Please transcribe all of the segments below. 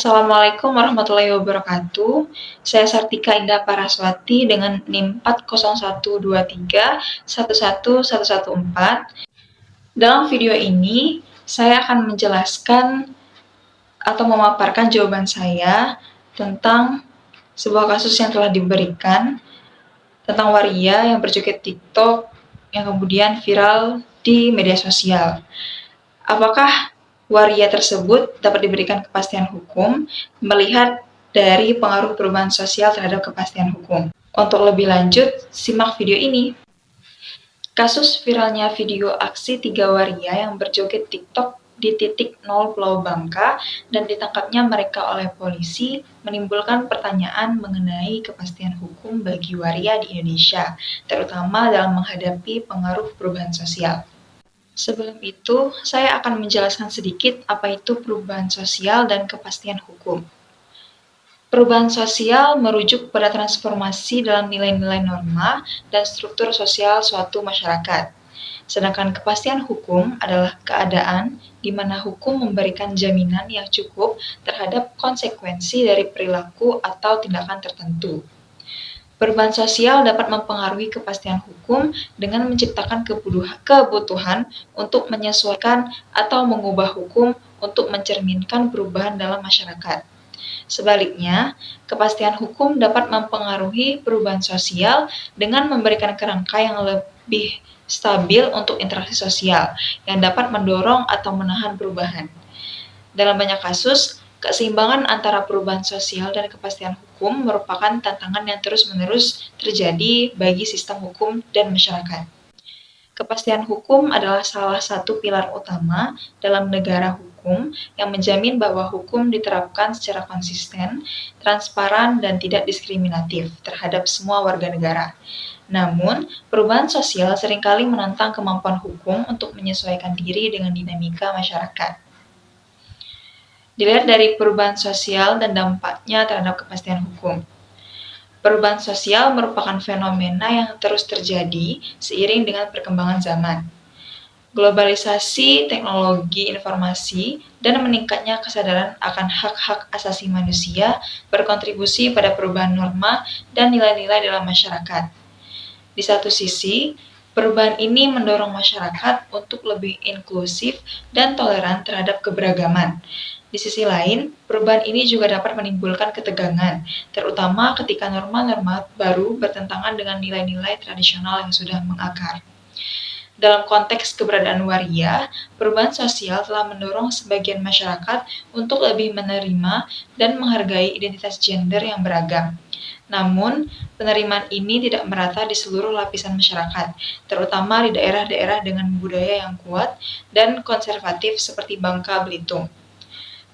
Assalamualaikum warahmatullahi wabarakatuh. Saya Sartika Indah Paraswati dengan NIM 40123111114. Dalam video ini, saya akan menjelaskan atau memaparkan jawaban saya tentang sebuah kasus yang telah diberikan tentang waria yang berjoget TikTok yang kemudian viral di media sosial. Apakah waria tersebut dapat diberikan kepastian hukum melihat dari pengaruh perubahan sosial terhadap kepastian hukum? Untuk lebih lanjut, simak video ini. Kasus viralnya video aksi 3 waria yang berjoget TikTok di titik 0 Pulau Bangka dan ditangkapnya mereka oleh polisi menimbulkan pertanyaan mengenai kepastian hukum bagi waria di Indonesia, terutama dalam menghadapi pengaruh perubahan sosial. Sebelum itu, saya akan menjelaskan sedikit apa itu perubahan sosial dan kepastian hukum. Perubahan sosial merujuk pada transformasi dalam nilai-nilai norma dan struktur sosial suatu masyarakat. Sedangkan kepastian hukum adalah keadaan di mana hukum memberikan jaminan yang cukup terhadap konsekuensi dari perilaku atau tindakan tertentu. Perubahan sosial dapat mempengaruhi kepastian hukum dengan menciptakan kebutuhan untuk menyesuaikan atau mengubah hukum untuk mencerminkan perubahan dalam masyarakat. Sebaliknya, kepastian hukum dapat mempengaruhi perubahan sosial dengan memberikan kerangka yang lebih stabil untuk interaksi sosial yang dapat mendorong atau menahan perubahan. Dalam banyak kasus, keseimbangan antara perubahan sosial dan kepastian hukum merupakan tantangan yang terus-menerus terjadi bagi sistem hukum dan masyarakat. Kepastian hukum adalah salah satu pilar utama dalam negara hukum yang menjamin bahwa hukum diterapkan secara konsisten, transparan, dan tidak diskriminatif terhadap semua warga negara. Namun, perubahan sosial seringkali menantang kemampuan hukum untuk menyesuaikan diri dengan dinamika masyarakat. Dilihat dari perubahan sosial dan dampaknya terhadap kepastian hukum. Perubahan sosial merupakan fenomena yang terus terjadi seiring dengan perkembangan zaman. Globalisasi teknologi informasi dan meningkatnya kesadaran akan hak-hak asasi manusia berkontribusi pada perubahan norma dan nilai-nilai dalam masyarakat. Di satu sisi, perubahan ini mendorong masyarakat untuk lebih inklusif dan toleran terhadap keberagaman. Di sisi lain, perubahan ini juga dapat menimbulkan ketegangan, terutama ketika norma-norma baru bertentangan dengan nilai-nilai tradisional yang sudah mengakar. Dalam konteks keberadaan waria, perubahan sosial telah mendorong sebagian masyarakat untuk lebih menerima dan menghargai identitas gender yang beragam. Namun, penerimaan ini tidak merata di seluruh lapisan masyarakat, terutama di daerah-daerah dengan budaya yang kuat dan konservatif seperti Bangka Belitung.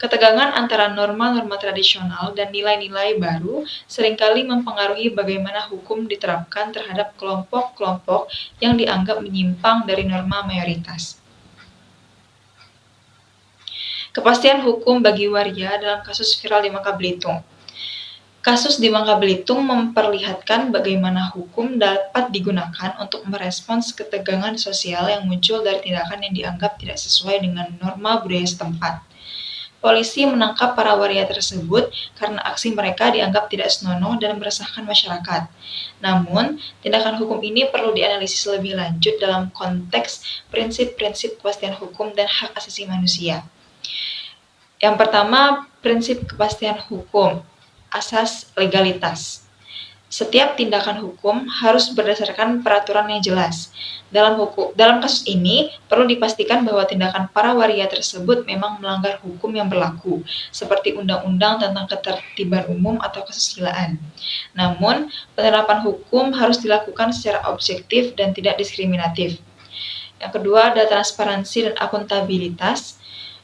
Ketegangan antara norma-norma tradisional dan nilai-nilai baru seringkali mempengaruhi bagaimana hukum diterapkan terhadap kelompok-kelompok yang dianggap menyimpang dari norma mayoritas. Kepastian hukum bagi waria dalam kasus viral di Bangka Belitung. Kasus di Bangka Belitung memperlihatkan bagaimana hukum dapat digunakan untuk merespons ketegangan sosial yang muncul dari tindakan yang dianggap tidak sesuai dengan norma budaya setempat. Polisi menangkap para waria tersebut karena aksi mereka dianggap tidak senonoh dan meresahkan masyarakat. Namun, tindakan hukum ini perlu dianalisis lebih lanjut dalam konteks prinsip-prinsip kepastian hukum dan hak asasi manusia. Yang pertama, prinsip kepastian hukum, asas legalitas. Setiap tindakan hukum harus berdasarkan peraturan yang jelas. Dalam kasus ini, perlu dipastikan bahwa tindakan para waria tersebut memang melanggar hukum yang berlaku, seperti Undang-Undang tentang Ketertiban Umum atau Kesusilaan. Namun, penerapan hukum harus dilakukan secara objektif dan tidak diskriminatif. Yang kedua, ada transparansi dan akuntabilitas.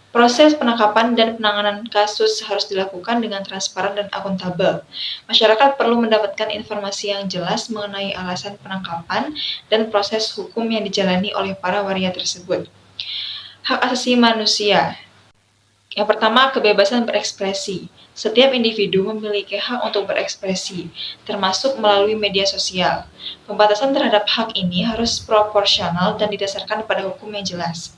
Proses penangkapan dan penanganan kasus harus dilakukan dengan transparan dan akuntabel. Masyarakat perlu mendapatkan informasi yang jelas mengenai alasan penangkapan dan proses hukum yang dijalani oleh para waria tersebut. Hak asasi manusia. Yang pertama, kebebasan berekspresi. Setiap individu memiliki hak untuk berekspresi, termasuk melalui media sosial. Pembatasan terhadap hak ini harus proporsional dan didasarkan pada hukum yang jelas.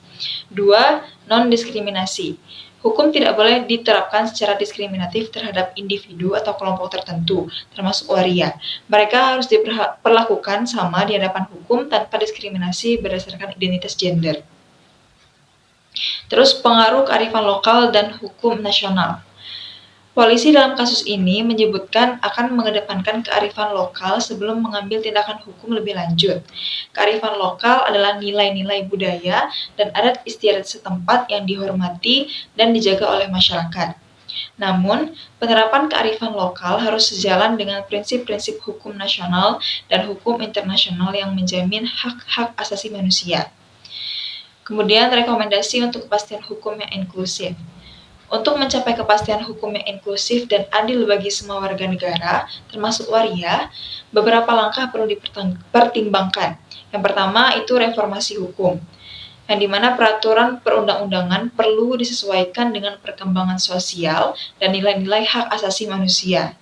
2. Non-diskriminasi. Hukum tidak boleh diterapkan secara diskriminatif terhadap individu atau kelompok tertentu, termasuk waria. Mereka harus diperlakukan sama di hadapan hukum tanpa diskriminasi berdasarkan identitas gender. Terus pengaruh kearifan lokal dan hukum nasional. Polisi dalam kasus ini menyebutkan akan mengedepankan kearifan lokal sebelum mengambil tindakan hukum lebih lanjut. Kearifan lokal adalah nilai-nilai budaya dan adat istiadat setempat yang dihormati dan dijaga oleh masyarakat. Namun, penerapan kearifan lokal harus sejalan dengan prinsip-prinsip hukum nasional dan hukum internasional yang menjamin hak-hak asasi manusia. Kemudian, rekomendasi untuk kepastian hukum yang inklusif. Untuk mencapai kepastian hukum yang inklusif dan adil bagi semua warga negara, termasuk waria, beberapa langkah perlu dipertimbangkan. Yang pertama itu reformasi hukum, yang dimana peraturan perundang-undangan perlu disesuaikan dengan perkembangan sosial dan nilai-nilai hak asasi manusia.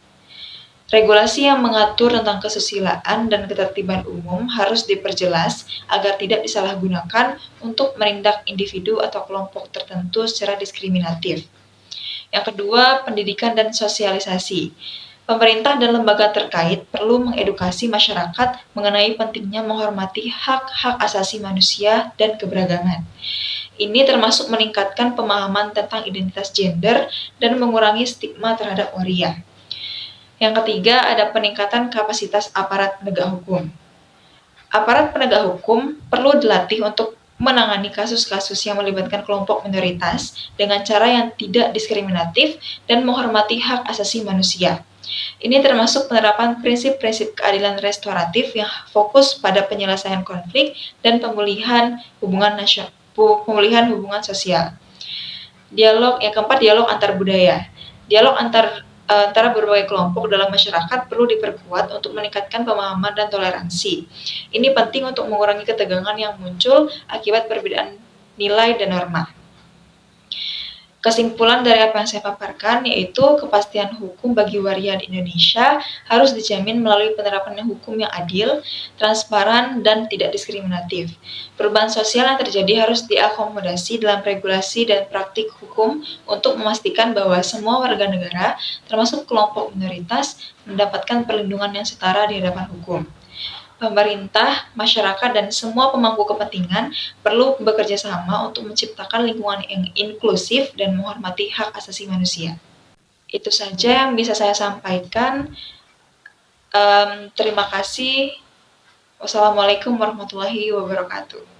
Regulasi yang mengatur tentang kesusilaan dan ketertiban umum harus diperjelas agar tidak disalahgunakan untuk menindak individu atau kelompok tertentu secara diskriminatif. Yang kedua, pendidikan dan sosialisasi. Pemerintah dan lembaga terkait perlu mengedukasi masyarakat mengenai pentingnya menghormati hak-hak asasi manusia dan keberagaman. Ini termasuk meningkatkan pemahaman tentang identitas gender dan mengurangi stigma terhadap waria. Yang ketiga, ada peningkatan kapasitas aparat penegak hukum. Aparat penegak hukum perlu dilatih untuk menangani kasus-kasus yang melibatkan kelompok minoritas dengan cara yang tidak diskriminatif dan menghormati hak asasi manusia. Ini termasuk penerapan prinsip-prinsip keadilan restoratif yang fokus pada penyelesaian konflik dan pemulihan hubungan sosial. Yang keempat, dialog antar budaya. Dialog antara berbagai kelompok dalam masyarakat perlu diperkuat untuk meningkatkan pemahaman dan toleransi. Ini penting untuk mengurangi ketegangan yang muncul akibat perbedaan nilai dan norma. Kesimpulan dari apa yang saya paparkan yaitu kepastian hukum bagi waria di Indonesia harus dijamin melalui penerapan hukum yang adil, transparan, dan tidak diskriminatif. Perubahan sosial yang terjadi harus diakomodasi dalam regulasi dan praktik hukum untuk memastikan bahwa semua warga negara, termasuk kelompok minoritas, mendapatkan perlindungan yang setara di hadapan hukum. Pemerintah, masyarakat, dan semua pemangku kepentingan perlu bekerja sama untuk menciptakan lingkungan yang inklusif dan menghormati hak asasi manusia. Itu saja yang bisa saya sampaikan. Terima kasih. Wassalamualaikum warahmatullahi wabarakatuh.